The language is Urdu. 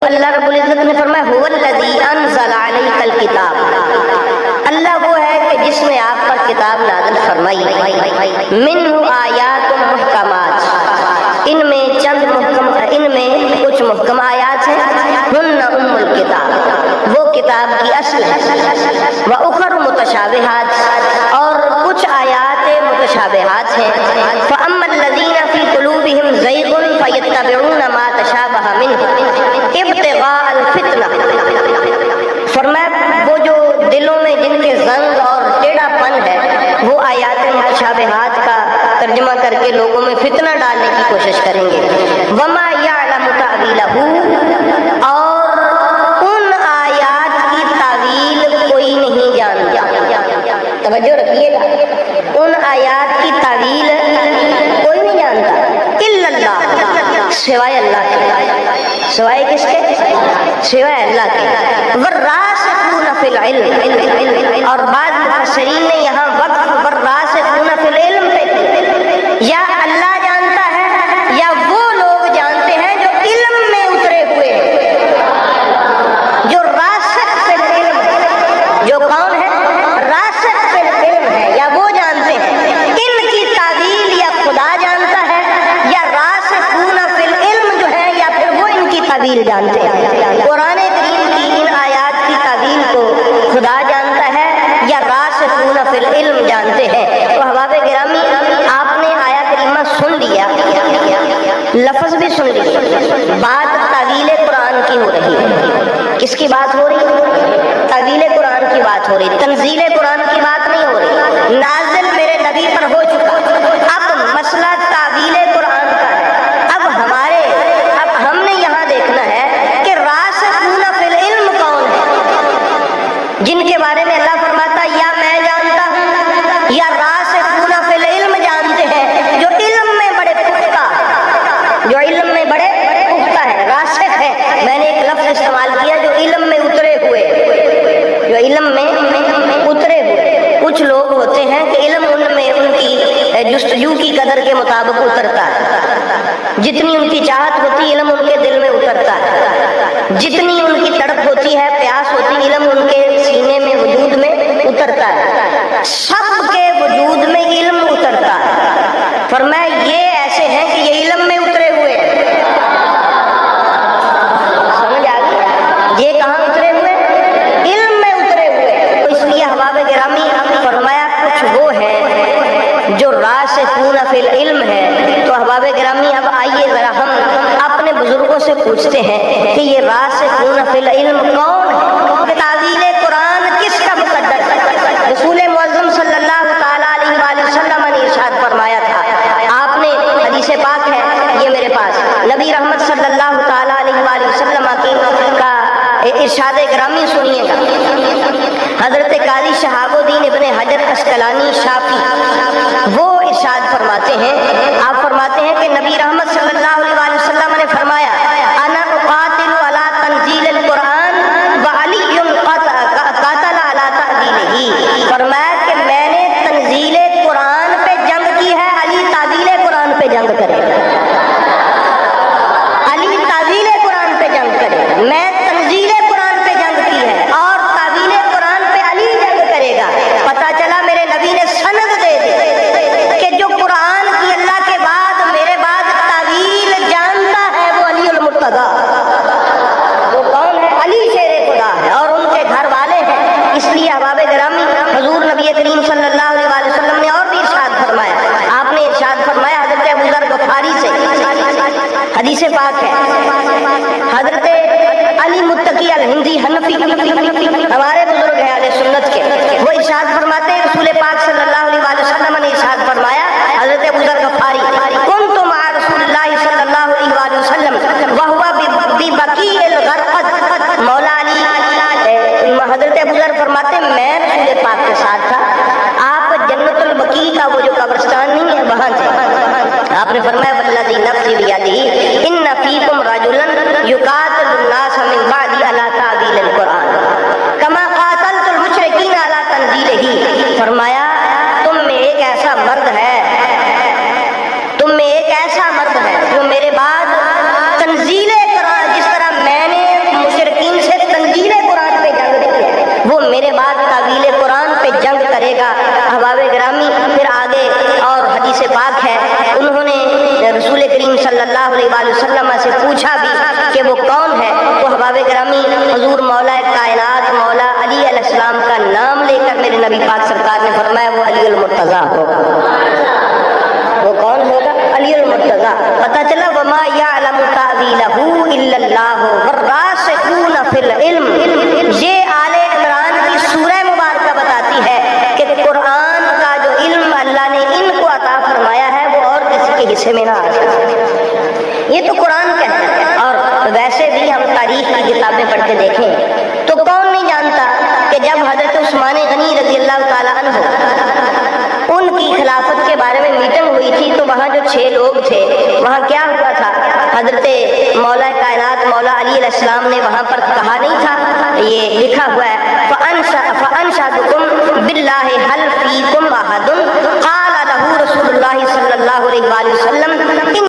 اللہ رب العزت نے فرمایا هُوَ انزل علیک الکتاب، اللہ وہ ہے کہ جس نے آپ پر کتاب نازل فرمائی، منہ آیات محکمات، ان میں کچھ محکم آیات ہیں، ہن ام الکتاب، وہ کتاب کی اصل ہے، وَأُخَرُ متشابہات، اور کچھ آیات متشابہات ہیں، فَأَمَّا الَّذِينَ فِي قُلُوبِهِمْ زَيْغٌ فَيَتَّبِعُونَ مَا تَشَابَهَ مِنْهُ ابتغاء الفتنہ، فرمایا وہ جو دلوں میں جن کے زنگ اور ٹیڑھا پن ہے وہ آیات متشابہات کا ترجمہ کر کے لوگوں میں فتنہ ڈالنے کی کوشش کریں گے، وما یعلم تأویلہ، اور ان آیات کی تعویل کوئی نہیں جانتا، توجہ رکھیے گا، ان آیات کی تعویل کوئی نہیں جانتا، الا اللہ، سوائے اللہ کے، سوائے کس کے؟ سوائے اللہ کے، والراسخون فی العلم، اور بعض مفسرین نے یہاں وقف والراسخون فی العلم پہ، یا اللہ جانتا ہے یا وہ لوگ جانتے ہیں جو علم میں اترے ہوئے ہیں، جو راسخ فی العلم، جو کون ہے؟ راسخ فی العلم ہے، یا وہ جانتے ہیں، ان کی تعویل یا خدا جانتا ہے یا راسخون فی العلم جو ہے یا پھر وہ ان کی تعویل جانتے ہیں۔ قرآن کریم کی ان آیات کی تعویل کو خدا جانتا ہے یا راسخون فی العلم جانتے ہیں۔ تو احباب گرامی، آپ نے آیا کریمہ سن لیا، لفظ بھی سن لیا، بات تعویل قرآن کی ہو رہی ہے، کس کی بات ہو رہی ہے؟ تعویل قرآن کی بات ہو رہی ہے، تنزیل قرآن کی بات نہیں ہو رہی، نازل میرے نبی پر ہو چکا، اب مسئلہ تعویل قرآن کا ہے۔ اب ہم نے یہاں دیکھنا ہے کہ راسخون فی العلم کون ہے، جن کے بارے میں اللہ فرماتا یا میں جانتا ہوں یا راسخون فی العلم جانتے ہیں، جو علم میں بڑے پختہ، جو علم میں بڑے پختہ ہے، راسخ ہے۔ میں نے ایک لفظ استعمال کیا جو علم میں اترے ہوئے، جو علم میں اترے ہوئے، کچھ لوگ ہوتے ہیں کہ علم ان میں ان کی جستجو کی قدر کے مطابق اترتا ہے، جتنی ان کی چاہت ہوتی علم ان کے دل میں اترتا ہے، جتنی ان کی تڑپ ہوتی ہے، پیاس ہوتی، علم ان کے سینے میں وجود میں اترتا ہے، سب کے وجود میں علم اترتا ہے۔ فرمایا یہ ایسے ہیں کہ یہ علم میں اترے ہوئے ہیں، سمجھ آ گئی؟ یہ کہاں اترے ہوئے؟ علم میں اترے ہوئے۔ تو اس لیے احباب گرامی فرمایا کچھ وہ ہے جو راسخون فی العلم ہے۔ تو احباب گرامی اب آئیے ذرا ہم اپنے بزرگوں سے پوچھتے ہیں کہ یہ راسخون فی العلم کون ہے؟ تعویل قرآن کس کا مقدر ہے؟ رسول معظم صلی اللہ تعالیٰ علیہ وآلہ وسلم نے ارشاد فرمایا تھا، آپ نے حدیث پاک ہے یہ میرے پاس، نبی رحمت صلی اللہ تعالیٰ علیہ وآلہ وسلم کا ارشاد گرامی سنیے گا۔ حضرت قاضی شہاب الدین ابن حجر عسقلانی شافعی وہ ارشاد فرماتے ہیں، آپ فرماتے ہیں کہ نبی رحمت صلی اللہ علیہ وسلم نے فرمایا انا اقاتل علی تنزیل القرآن وعلی قاتل علی تعویلہ، فرمایا کہ میں نے تنزیل قرآن پہ جنگ کی ہے، علی تعویل قرآن پہ جنگ کرے گا، علی تعویل قرآن پہ جنگ کرے گا، میں تنزیل قرآن پہ جنگ کی ہے اور تعویل قرآن پہ علی جنگ کرے گا۔ پتہ چلا میرے نبی نے سند دے دی کہ جو قرآن کی اللہ کے بعد میرے بعد تعویل جانتا ہے وہ علی المرتضیٰ، وہ کون ہے؟ علی شیر خدا ہے اور ان کے گھر والے ہیں۔ اس لیے احباب گرامی حضور نبی کریم صلی اللہ علیہ وسلم نے اور بھی ارشاد فرمایا، آپ نے ارشاد فرمایا حضرت ابو ذر غفاری سے، حدیث پاک ہے، حضرت علی متقی الہندی حنفی ہمارے بزرگ ہیں اہل سنت کے، وہ ارشاد فرماتے ہیں رسول پاک صلی اللہ علیہ وسلم نے ارشاد فرمایا، حضرت ابو ذر غفاری کنت مع رسول اللہ صلی اللہ علیہ وسلم وہو ببقیع الغرقد، مولا علی حضرت ابو ذر فرماتے ہیں میں رسول پاک کے ساتھ تھا، آپ جنت البقیع کا وہ جو قبرستان نہیں ہے وہاں تھے، آپ نے فرمایا والذی نفسی بیدہ ان فیکم رجلا یقاتل الناس من بعد علی تعویل القرآن کما قاتلت المشرکین علی تنزیلہ، فرمایا تم میں ایک ایسا مرد ہے، تم میں ایک ایسا مرد ہے جو میرے بعد تنزیل قرآن، جس طرح میں نے احباب گرامی، حضور مولا کائنات مولا علی علیہ السلام کا نام لے کر میرے نبی پاک سرکار نے فرمایا وہ علی المرتضیٰ ہوگا۔ وہ کون ہوگا؟ علی المرتضیٰ۔ پتہ چلا وما یعلم تأویلہ الا اللہ والراسخون فی العلم۔ یہ آل عمران کی سورہ مبارکہ بتاتی ہے کہ قرآن کا جو علم اللہ نے ان کو عطا فرمایا ہے وہ اور کسی کے حصے میں نہ آ سکے۔ یہ تو قرآن کہتا ہے۔ اور ویسے بھی ہم تاریخ کی کتابیں پڑھ کے دیکھیں تو کون نہیں جانتا کہ جب حضرت عثمان غنی رضی اللہ تعالیٰ عنہ ان کی خلافت کے بارے میں میٹنگ ہوئی تھی تو وہاں جو 6 لوگ تھے وہاں کیا ہوا تھا؟ حضرت مولا کائنات مولا علی علیہ السلام نے وہاں پر کہا نہیں تھا، یہ لکھا ہوا ہے فَأَنْشَدُكُمْ بِاللَّهِ هَلْ فِيكُمْ أَحَدٌ